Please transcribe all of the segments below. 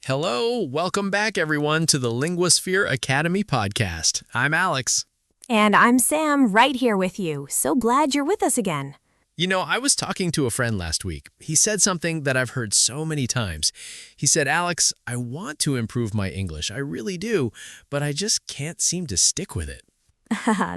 Hello, welcome back everyone to the Linguasphere Academy podcast. I'm Alex. And I'm Sam, right here with you. So glad you're with us again. I was talking to a friend last week. He said something that I've heard so many times. He said, Alex, I want to improve my English. I really do, but I just can't seem to stick with it.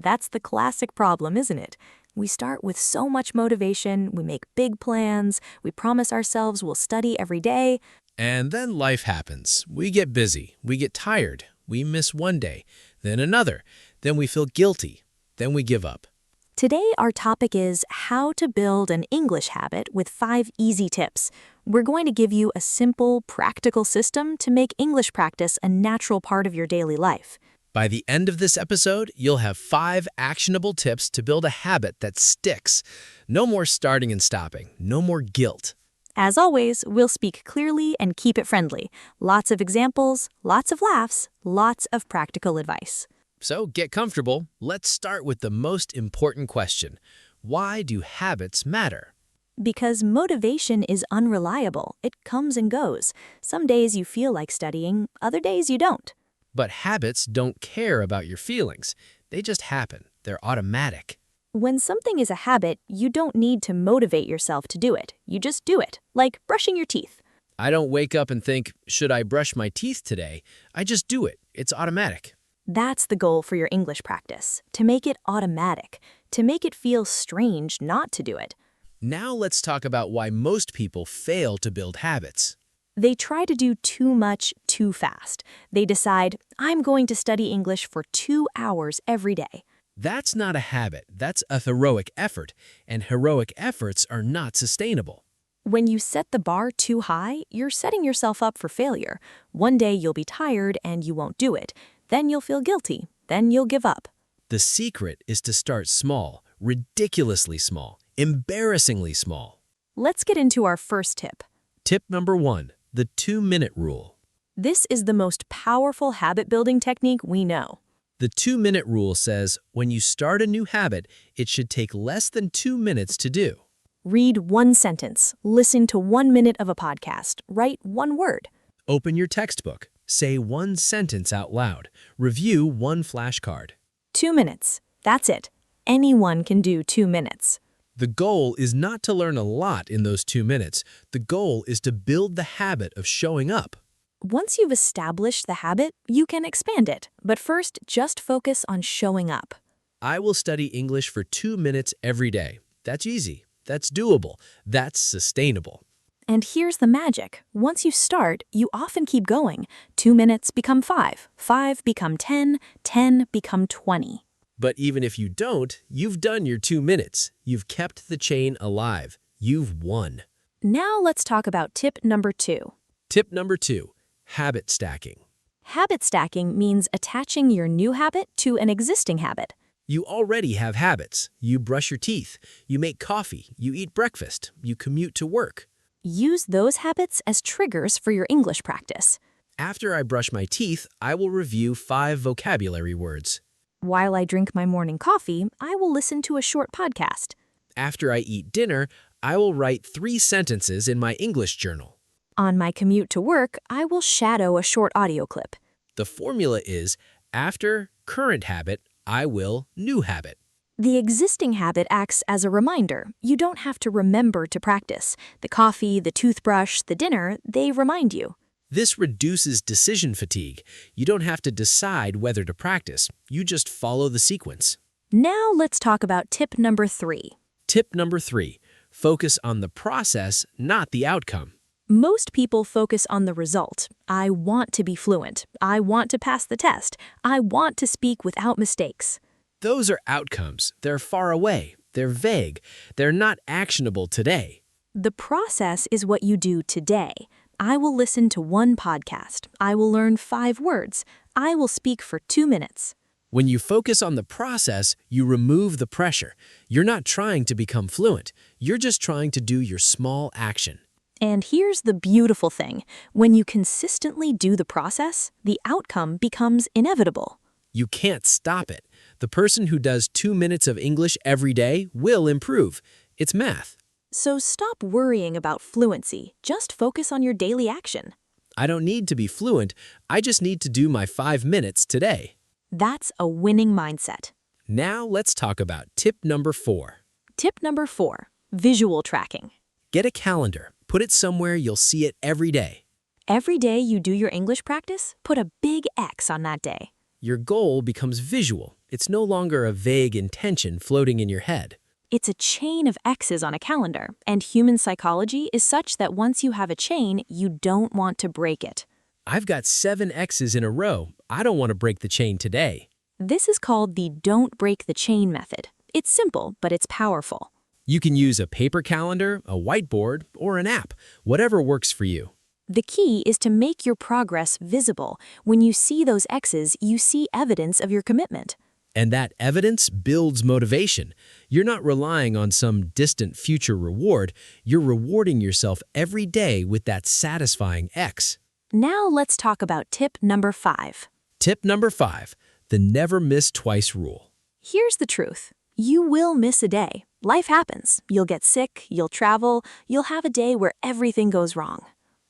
That's the classic problem, isn't it? We start with so much motivation, we make big plans, we promise ourselves we'll study every day. And then life happens. We get busy. We get tired. We miss one day, then another. Then we feel guilty. Then we give up. Today, our topic is how to build an English habit with 5 easy tips. We're going to give you a simple, practical system to make English practice a natural part of your daily life. By the end of this episode, you'll have 5 actionable tips to build a habit that sticks. No more starting and stopping. No more guilt. As always, we'll speak clearly and keep it friendly. Lots of examples, lots of laughs, lots of practical advice. So get comfortable. Let's start with the most important question. Why do habits matter? Because motivation is unreliable. It comes and goes. Some days you feel like studying, other days you don't. But habits don't care about your feelings. They just happen. They're automatic. When something is a habit, you don't need to motivate yourself to do it. You just do it, like brushing your teeth. I don't wake up and think, should I brush my teeth today? I just do it. It's automatic. That's the goal for your English practice, to make it automatic, to make it feel strange not to do it. Now let's talk about why most people fail to build habits. They try to do too much too fast. They decide, I'm going to study English for 2 hours every day. That's not a habit. That's a heroic effort, and heroic efforts are not sustainable. When you set the bar too high, you're setting yourself up for failure. One day you'll be tired and you won't do it. Then you'll feel guilty. Then you'll give up. The secret is to start small, ridiculously small, embarrassingly small. Let's get into our first tip. Tip number 1, the 2-minute rule. This is the most powerful habit-building technique we know. The 2-minute rule says when you start a new habit, it should take less than 2 minutes to do. Read 1 sentence, listen to 1 minute of a podcast, write 1 word. Open your textbook, say 1 sentence out loud, review 1 flashcard. 2 minutes. That's it. Anyone can do 2 minutes. The goal is not to learn a lot in those 2 minutes. The goal is to build the habit of showing up. Once you've established the habit, you can expand it. But first, just focus on showing up. I will study English for 2 minutes every day. That's easy. That's doable. That's sustainable. And here's the magic. Once you start, you often keep going. 2 minutes become 5, 5 become 10, 10 become 20. But even if you don't, you've done your 2 minutes. You've kept the chain alive. You've won. Now let's talk about tip number 2. Tip number 2, habit stacking. Habit stacking means attaching your new habit to an existing habit. You already have habits. You brush your teeth. You make coffee. You eat breakfast. You commute to work. Use those habits as triggers for your English practice. After I brush my teeth, I will review 5 vocabulary words. While I drink my morning coffee, I will listen to a short podcast. After I eat dinner, I will write 3 sentences in my English journal. On my commute to work, I will shadow a short audio clip. The formula is, after current habit, I will new habit. The existing habit acts as a reminder. You don't have to remember to practice. The coffee, the toothbrush, the dinner, they remind you. This reduces decision fatigue. You don't have to decide whether to practice. You just follow the sequence. Now let's talk about tip number 3. Tip number 3, focus on the process, not the outcome. Most people focus on the result. I want to be fluent. I want to pass the test. I want to speak without mistakes. Those are outcomes. They're far away. They're vague. They're not actionable today. The process is what you do today. I will listen to 1 podcast. I will learn 5 words. I will speak for 2 minutes. When you focus on the process, you remove the pressure. You're not trying to become fluent. You're just trying to do your small action. And here's the beautiful thing. When you consistently do the process, the outcome becomes inevitable. You can't stop it. The person who does 2 minutes of English every day will improve. It's math. So stop worrying about fluency. Just focus on your daily action. I don't need to be fluent, I just need to do my 5 minutes today. That's a winning mindset. Now let's talk about tip number 4. Tip number 4, visual tracking. Get a calendar. Put it somewhere you'll see it every day. Every day you do your English practice, put a big X on that day. Your goal becomes visual. It's no longer a vague intention floating in your head. It's a chain of X's on a calendar, and human psychology is such that once you have a chain, you don't want to break it. I've got 7 X's in a row. I don't want to break the chain today. This is called the don't break the chain method. It's simple, but it's powerful. You can use a paper calendar, a whiteboard, or an app, whatever works for you. The key is to make your progress visible. When you see those X's, you see evidence of your commitment. And that evidence builds motivation. You're not relying on some distant future reward. You're rewarding yourself every day with that satisfying X. Now let's talk about tip number 5. Tip number 5, the never miss twice rule. Here's the truth. You will miss a day. Life happens. You'll get sick, you'll travel, you'll have a day where everything goes wrong.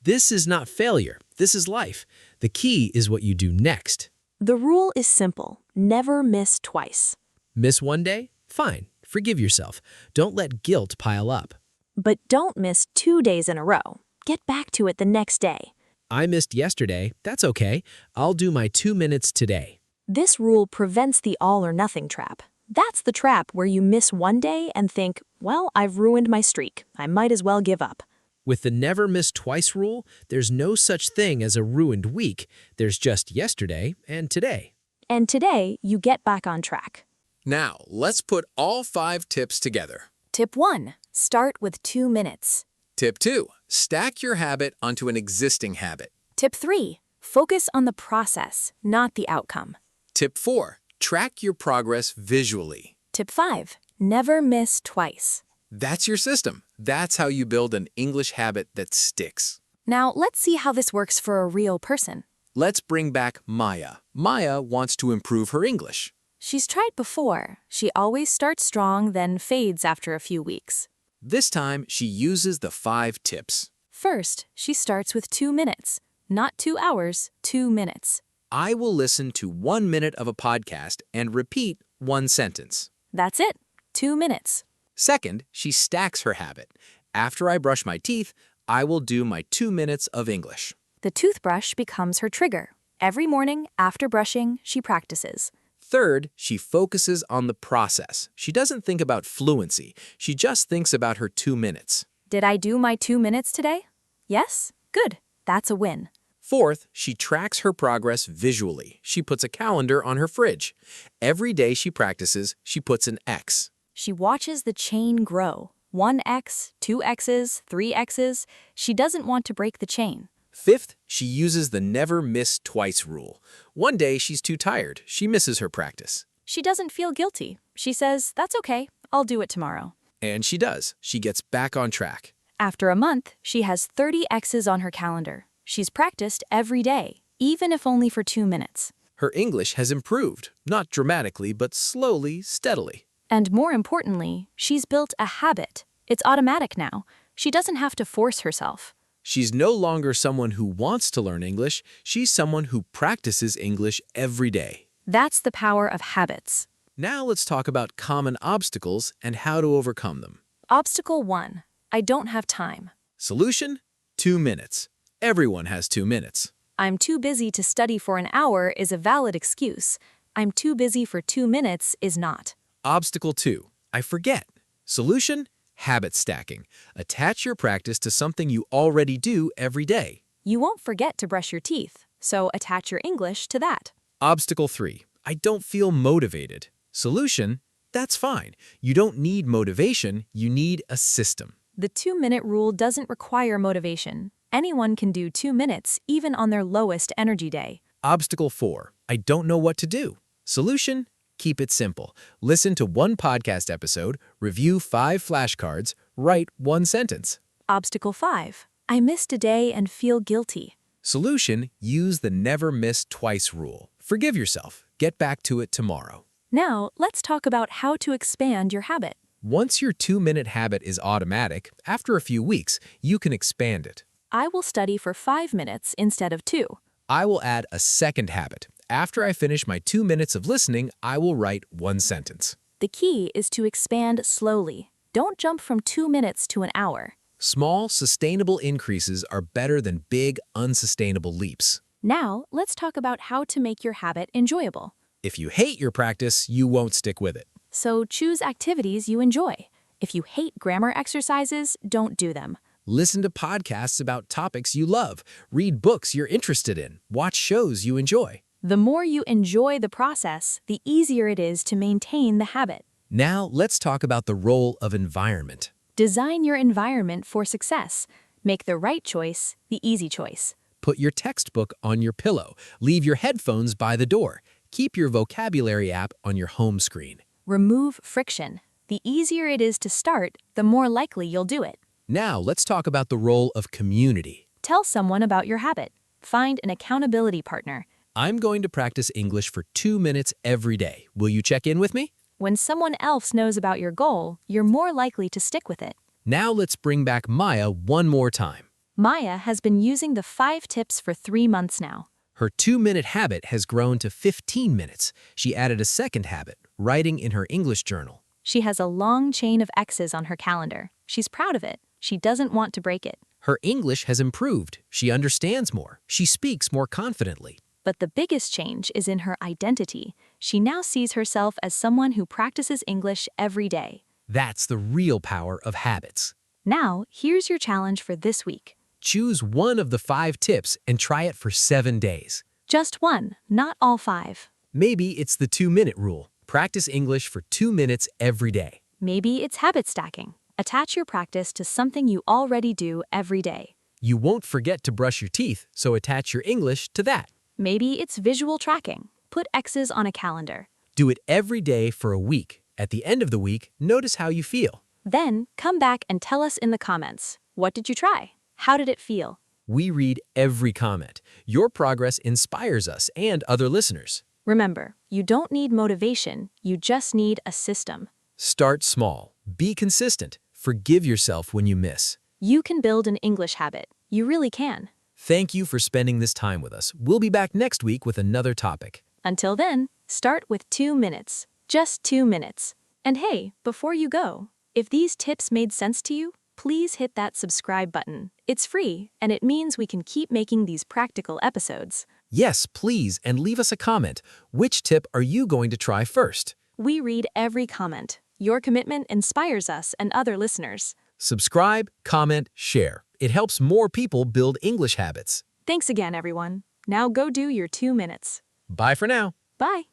This is not failure. This is life. The key is what you do next. The rule is simple. Never miss twice. Miss one day? Fine. Forgive yourself. Don't let guilt pile up. But don't miss 2 days in a row. Get back to it the next day. I missed yesterday. That's okay. I'll do my 2 minutes today. This rule prevents the all-or-nothing trap. That's the trap where you miss one day and think, well, I've ruined my streak. I might as well give up. With the never miss twice rule, there's no such thing as a ruined week. There's just yesterday and today. And today, you get back on track. Now, let's put all 5 tips together. Tip 1. Start with 2 minutes. Tip 2. Stack your habit onto an existing habit. Tip 3. Focus on the process, not the outcome. Tip 4. Track your progress visually. Tip 5. Never miss twice. That's your system. That's how you build an English habit that sticks. Now, let's see how this works for a real person. Let's bring back Maya. Maya wants to improve her English. She's tried before. She always starts strong, then fades after a few weeks. This time, she uses the 5 tips. First, she starts with 2 minutes. Not 2 hours, 2 minutes. I will listen to 1 minute of a podcast and repeat 1 sentence. That's it. 2 minutes. Second, she stacks her habit. After I brush my teeth, I will do my 2 minutes of English. The toothbrush becomes her trigger. Every morning, after brushing, she practices. Third, she focuses on the process. She doesn't think about fluency. She just thinks about her 2 minutes. Did I do my 2 minutes today? Yes? Good. That's a win. Fourth, she tracks her progress visually. She puts a calendar on her fridge. Every day she practices, she puts an X. She watches the chain grow. 1 X, 2 X's, 3 X's. She doesn't want to break the chain. Fifth, she uses the never miss twice rule. One day she's too tired. She misses her practice. She doesn't feel guilty. She says, that's okay. I'll do it tomorrow. And she does. She gets back on track. After a month, she has 30 X's on her calendar. She's practiced every day, even if only for 2 minutes. Her English has improved, not dramatically, but slowly, steadily. And more importantly, she's built a habit. It's automatic now. She doesn't have to force herself. She's no longer someone who wants to learn English. She's someone who practices English every day. That's the power of habits. Now let's talk about common obstacles and how to overcome them. Obstacle 1. I don't have time. Solution? 2 minutes. Everyone has 2 minutes. I'm too busy to study for an hour is a valid excuse. I'm too busy for 2 minutes is not. Obstacle 2. I forget. Solution? Habit stacking. Attach your practice to something you already do every day. You won't forget to brush your teeth, so attach your English to that. Obstacle 3. I don't feel motivated. Solution? That's fine. You don't need motivation, you need a system. The 2-minute rule doesn't require motivation. Anyone can do 2 minutes, even on their lowest energy day. Obstacle 4. I don't know what to do. Solution? Keep it simple. Listen to 1 podcast episode, review 5 flashcards, write 1 sentence. Obstacle 5. I missed a day and feel guilty. Solution: use the never miss twice rule. Forgive yourself. Get back to it tomorrow. Now, let's talk about how to expand your habit. Once your 2-minute habit is automatic, after a few weeks, you can expand it. I will study for 5 minutes instead of 2. I will add a second habit. After I finish my 2 minutes of listening, I will write 1 sentence. The key is to expand slowly. Don't jump from 2 minutes to an hour. Small, sustainable increases are better than big, unsustainable leaps. Now, let's talk about how to make your habit enjoyable. If you hate your practice, you won't stick with it. So choose activities you enjoy. If you hate grammar exercises, don't do them. Listen to podcasts about topics you love. Read books you're interested in. Watch shows you enjoy. The more you enjoy the process, the easier it is to maintain the habit. Now, let's talk about the role of environment. Design your environment for success. Make the right choice the easy choice. Put your textbook on your pillow. Leave your headphones by the door. Keep your vocabulary app on your home screen. Remove friction. The easier it is to start, the more likely you'll do it. Now, let's talk about the role of community. Tell someone about your habit. Find an accountability partner. I'm going to practice English for 2 minutes every day. Will you check in with me? When someone else knows about your goal, you're more likely to stick with it. Now let's bring back Maya one more time. Maya has been using the 5 tips for 3 months now. Her 2-minute habit has grown to 15 minutes. She added a second habit, writing in her English journal. She has a long chain of X's on her calendar. She's proud of it. She doesn't want to break it. Her English has improved. She understands more. She speaks more confidently. But the biggest change is in her identity. She now sees herself as someone who practices English every day. That's the real power of habits. Now, here's your challenge for this week. Choose one of the 5 tips and try it for 7 days. Just one, not all 5. Maybe it's the 2-minute rule. Practice English for 2 minutes every day. Maybe it's habit stacking. Attach your practice to something you already do every day. You won't forget to brush your teeth, so attach your English to that. Maybe it's visual tracking. Put X's on a calendar. Do it every day for a week. At the end of the week, notice how you feel. Then, come back and tell us in the comments. What did you try? How did it feel? We read every comment. Your progress inspires us and other listeners. Remember, you don't need motivation, you just need a system. Start small. Be consistent. Forgive yourself when you miss. You can build an English habit. You really can. Thank you for spending this time with us. We'll be back next week with another topic. Until then, start with 2 minutes. Just 2 minutes. And hey, before you go, if these tips made sense to you, please hit that subscribe button. It's free, and it means we can keep making these practical episodes. Yes, please, and leave us a comment. Which tip are you going to try first? We read every comment. Your commitment inspires us and other listeners. Subscribe, comment, share. It helps more people build English habits. Thanks again, everyone. Now go do your 2 minutes. Bye for now. Bye.